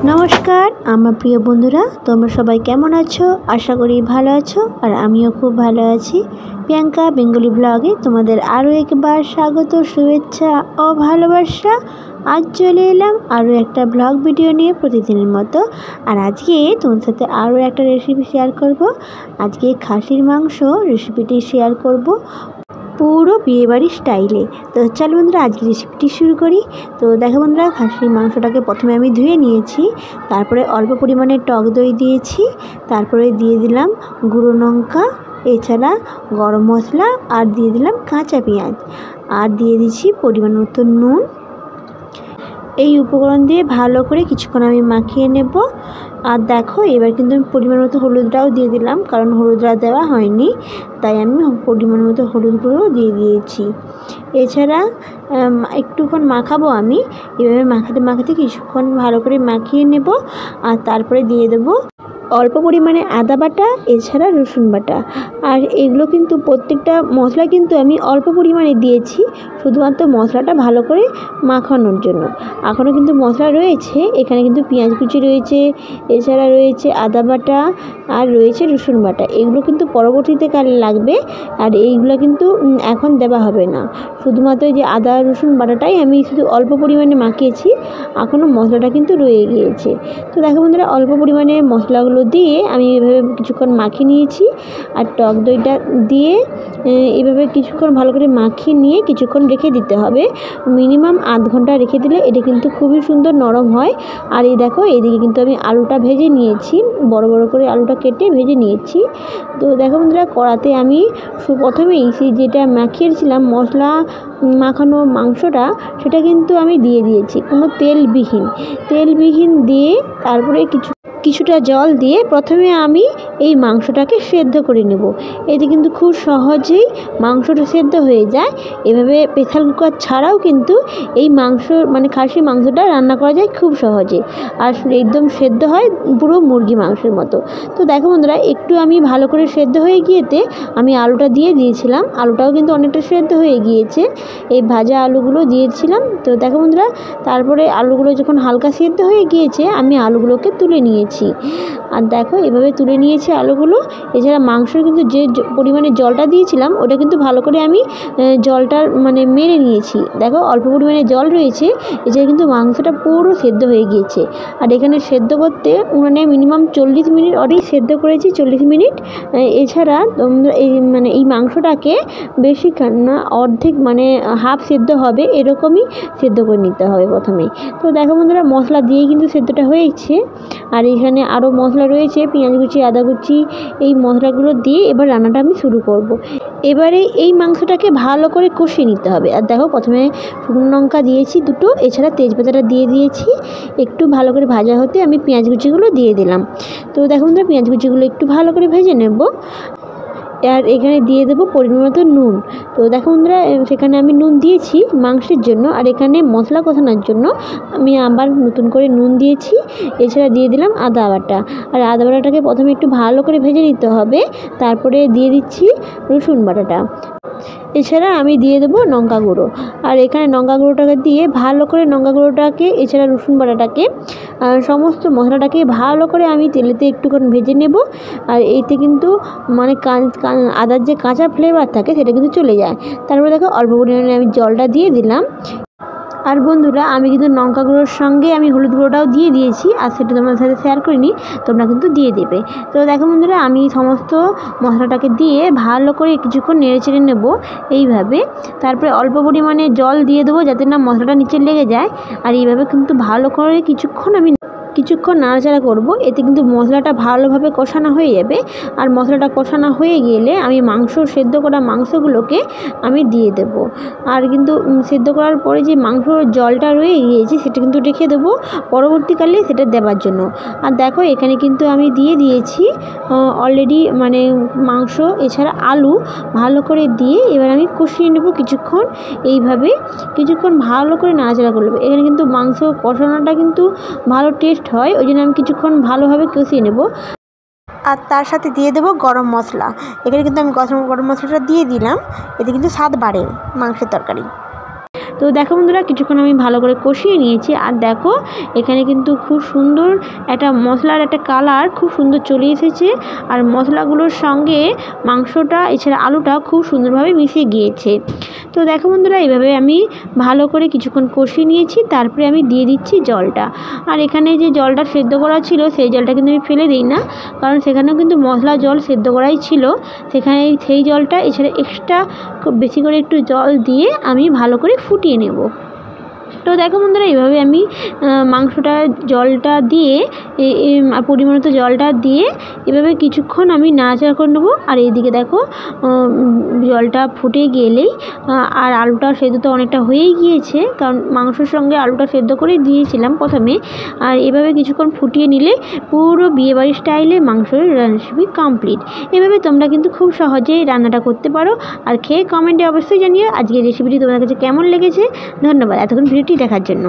নমস্কার আমার প্রিয় বন্ধুরা, তোমরা সবাই কেমন আছো? আশা করি ভালো আছো আর আমিও খুব ভালো আছি। প্রিয়াঙ্কা বেঙ্গলি ব্লগে তোমাদের আরও একবার স্বাগত, শুভেচ্ছা ও ভালোবাসা। আজ চলে এলাম আরও একটা ব্লগ ভিডিও নিয়ে প্রতিদিনের মতো। আর আজকে তোমার সাথে আরও একটা রেসিপি শেয়ার করব। আজকে খাসির মাংস রেসিপিটি শেয়ার করব পুরো বিয়েবাড়ির স্টাইলে। তো চলো বন্ধুরা আজকে রেসিপিটি শুরু করি। তো দেখো বন্ধুরা, খাসির মাংসটাকে প্রথমে আমি ধুয়ে নিয়েছি, তারপরে অল্প পরিমাণে টক দই দিয়েছি, তারপরে দিয়ে দিলাম গুঁড়ো লঙ্কা, এছাড়া গরম মশলা, আর দিয়ে দিলাম কাঁচা পেঁয়াজ, আর দিয়ে দিচ্ছি পরিমাণ মতো নুন। এই উপকরণ দিয়ে ভালো করে কিছুক্ষণ আমি মাখিয়ে নেব। আর দেখো এবার কিন্তু আমি পরিমাণ মতো হলুদটাও দিয়ে দিলাম, কারণ হলুদটা দেওয়া হয়নি, তাই আমি পরিমাণ মতো হলুদ গুঁড়ো দিয়ে দিয়েছি। এছাড়া একটুক্ষণ মাখাবো আমি, এভাবে মাখাতে মাখাতে কিছুক্ষণ ভালো করে মাখিয়ে নেব। আর তারপরে দিয়ে দেবো অল্প পরিমাণে আদা বাটা, এছাড়া রসুন বাটা। আর এগুলো কিন্তু প্রত্যেকটা মশলা কিন্তু আমি অল্প পরিমাণে দিয়েছি, শুধুমাত্র মশলাটা ভালো করে মাখানোর জন্য। এখনও কিন্তু মশলা রয়েছে, এখানে কিন্তু পেঁয়াজ কুচি রয়েছে, এছাড়া রয়েছে আদা বাটা, আর রয়েছে রসুন বাটা। এগুলো কিন্তু পরবর্তীতে কালে লাগবে, আর এইগুলো কিন্তু এখন দেওয়া হবে না। শুধুমাত্র যে আদা রসুন বাটাটাই আমি শুধু অল্প পরিমাণে মাখিয়েছি, এখনও মশলাটা কিন্তু রয়ে গিয়েছে। তো দেখো বন্ধুরা, অল্প পরিমাণে মশলাগুলো দিয়ে আমি এভাবে কিছুক্ষণ মাখিয়ে নিয়েছি। আর টক দইটা দিয়ে এভাবে কিছুক্ষণ ভালো করে মাখিয়ে নিয়ে কিছুক্ষণ রেখে দিতে হবে। মিনিমাম আধ ঘন্টা রেখে দিলে এটা কিন্তু খুবই সুন্দর নরম হয়। আর এই দেখো এইদিকে কিন্তু আমি আলুটা ভেজে নিয়েছি, বড় বড় করে আলুটা কেটে ভেজে নিয়েছি। তো দেখো বন্ধুরা, কড়াতে আমি প্রথমেই সেই যেটা মাখিয়েছিলাম মশলা মাখানো মাংসটা, সেটা কিন্তু আমি দিয়ে দিয়েছি কোনো তেলবিহীন দিয়ে তারপরে কিছুটা জল দিয়ে প্রথমে আমি এই মাংসটাকে সেদ্ধ করে নেব। এতে কিন্তু খুব সহজেই মাংসটা সেদ্ধ হয়ে যায়। এভাবে প্রেসার কুকার ছাড়াও কিন্তু এই মাংস মানে খাসির মাংসটা রান্না করা যায় খুব সহজে, আর একদম সেদ্ধ হয় পুরো মুরগি মাংসের মতো। তো দেখো বন্ধুরা, একটু আমি ভালো করে সেদ্ধ হয়ে গিয়েতে আমি আলুটা দিয়ে দিয়েছিলাম, আলুটাও কিন্তু অনেকটা সেদ্ধ হয়ে গিয়েছে। এই ভাজা আলুগুলো দিয়েছিলাম। তো দেখো বন্ধুরা, তারপরে আলুগুলো যখন হালকা সেদ্ধ হয়ে গিয়েছে আমি আলুগুলোকে তুলে নিয়েছি। আর দেখো এভাবে তুলে নিয়েছি আলুগুলো। এছাড়া মাংসের কিন্তু যে পরিমাণে জলটা দিয়েছিলাম ওটা কিন্তু ভালো করে আমি জলটা মানে মেরে নিয়েছি। দেখো অল্প পরিমাণে জল রয়েছে, এছাড়া কিন্তু মাংসটা পুরো সেদ্ধ হয়ে গিয়েছে। আর এখানে সেদ্ধ করতে মানে মিনিমাম 40 মিনিট অনেক সেদ্ধ করেছি, 40 মিনিট। এছাড়া এই মাংসটাকে বেশি না, অর্ধেক মানে হাফ সেদ্ধ হবে এরকমই সেদ্ধ করে নিতে হবে প্রথমেই। তো দেখো বন্ধুরা, মশলা দিয়ে কিন্তু সেদ্ধটা হয়েছে। আর এখানে আরও মশলা রয়েছে, পেঁয়াজ কুচি, আদা কুচি, এই মশলাগুলো দিয়ে এবার রান্নাটা আমি শুরু করব। এবারে এই মাংসটাকে ভালো করে কষিয়ে নিতে হবে। আর দেখো প্রথমে শুকনো লঙ্কা দিয়েছি দুটো, এছাড়া তেজপাতাটা দিয়ে দিয়েছি। একটু ভালো করে ভাজা হতে আমি পেঁয়াজ কুচিগুলো দিয়ে দিলাম। তো দেখো বন্ধুরা, পেঁয়াজ কুচিগুলো একটু ভালো করে ভেজে নেব। আর এখানে দিয়ে দেবো পরিমাণ মতো নুন। তো দেখো বন্ধুরা, সেখানে আমি নুন দিয়েছি মাংসের জন্য, আর এখানে মশলা কষানোর জন্য আমি আবার নতুন করে নুন দিয়েছি। এছাড়া দিয়ে দিলাম আদা বাটা। আর আদা বাটাটাকে প্রথমে একটু ভালো করে ভেজে নিতে হবে, তারপরে দিয়ে দিচ্ছি রসুন বাটাটা। এছাড়া আমি দিয়ে দেবো লঙ্কা গুঁড়ো। আর এখানে লঙ্কা গুঁড়োটাকে দিয়ে ভালো করে লঙ্কা গুঁড়োটাকে, এছাড়া রসুন বাটাটাকে, সমস্ত মশলাটাকে ভালো করে আমি তেলেতে একটুখানি ভেজে নেব। আর এতে কিন্তু মানে আদার যে কাঁচা ফ্লেভার থাকে সেটা কিন্তু চলে যায়। তারপরে দেখো অল্প পরিমাণে আমি জলটা দিয়ে দিলাম। আর বন্ধুরা, আমি কিন্তু লঙ্কা গুঁড়োর সঙ্গে আমি হলুদ গুঁড়োটাও দিয়ে দিয়েছি, আর সেটা তোমাদের সাথে শেয়ার করিনি, তোমরা কিন্তু দিয়ে দেবে। তো দেখো বন্ধুরা, আমি সমস্ত মশলাটাকে দিয়ে ভালো করে কিছুক্ষণ নেড়ে চেড়ে নেব এইভাবে। তারপরে অল্প পরিমাণে জল দিয়ে দেবো যাতে না মশলাটা নিচে লেগে যায়। আর এইভাবে কিন্তু ভালো করে কিছুক্ষণ নাড়াচাড়া করব। এতে কিন্তু মশলাটা ভালোভাবে কষানো হয়ে যাবে। আর মশলাটা কষানো হয়ে গেলে আমি সেদ্ধ করা মাংসগুলোকে আমি দিয়ে দেব। আর কিন্তু সেদ্ধ করার পরে যে মাংসর জলটা রয়ে গিয়েছে সেটা কিন্তু রেখে দেবো পরবর্তীকালে সেটা দেওয়ার জন্য। আর দেখো এখানে কিন্তু আমি দিয়ে দিয়েছি অলরেডি মানে মাংস, এছাড়া আলু ভালো করে দিয়ে এবার আমি কষিয়ে নেব কিছুক্ষণ। এইভাবে কিছুক্ষণ ভালো করে নাড়াচাড়া করে নেব। এখানে কিন্তু মাংস কষানোটা কিন্তু ভালো টেস্ট হয়, ওই জন্য আমি কিছুক্ষণ ভালোভাবে কষিয়ে নেব। আর তার সাথে দিয়ে দেবো গরম মশলা। এখানে কিন্তু আমি গরম মশলাটা দিয়ে দিলাম, এতে কিন্তু স্বাদ বাড়ে মাংসের তরকারি। তো দেখো বন্ধুরা কিছুক্ষণ আমি ভালো করে কষিয়ে নিয়েছি। আর দেখো এখানে কিন্তু খুব সুন্দর একটা মশলার একটা কালার খুব সুন্দর চলে এসেছে। আর মশলাগুলোর সঙ্গে মাংসটা এছাড়া আলুটা খুব সুন্দরভাবে মিশে গিয়েছে। তো দেখো বন্ধুরা এইভাবে আমি ভালো করে কিছুক্ষণ কষিয়ে নিয়েছি। তারপরে আমি দিয়ে দিচ্ছি জলটা। আর এখানে যে জলটা সেদ্ধ করা ছিল সেই জলটা কিন্তু আমি ফেলে দিই না, কারণ সেখানেও কিন্তু মশলা জল সেদ্ধ করাই ছিল। সেখানে সেই জলটা এছাড়া এক্সট্রা বেশি করে একটু জল দিয়ে আমি ভালো করে ফুটিয়ে নেব। তো দেখো বন্ধুরা এইভাবে আমি মাংসটা জলটা দিয়ে পরিমাণত জলটা দিয়ে এভাবে কিছুক্ষণ আমি নাড়াচাড়া করে নেবো। আর এইদিকে দেখো জলটা ফুটে গেলেই আর আলুটা সেদ্ধ তো অনেকটা হয়েই গিয়েছে, কারণ মাংসের সঙ্গে আলুটা সেদ্ধ করে দিয়েছিলাম প্রথমে। আর এভাবে কিছুক্ষণ ফুটিয়ে নিলে পুরো বিয়েবাড়ির স্টাইলে মাংসের রেসিপি কমপ্লিট। এভাবে তোমরা কিন্তু খুব সহজেই রান্নাটা করতে পারো। আর খেয়ে কমেন্টে অবশ্যই জানিও আজকের রেসিপিটি তোমাদের কাছে কেমন লেগেছে। ধন্যবাদ এতক্ষণ ভিডিওটি দেখার জন্য।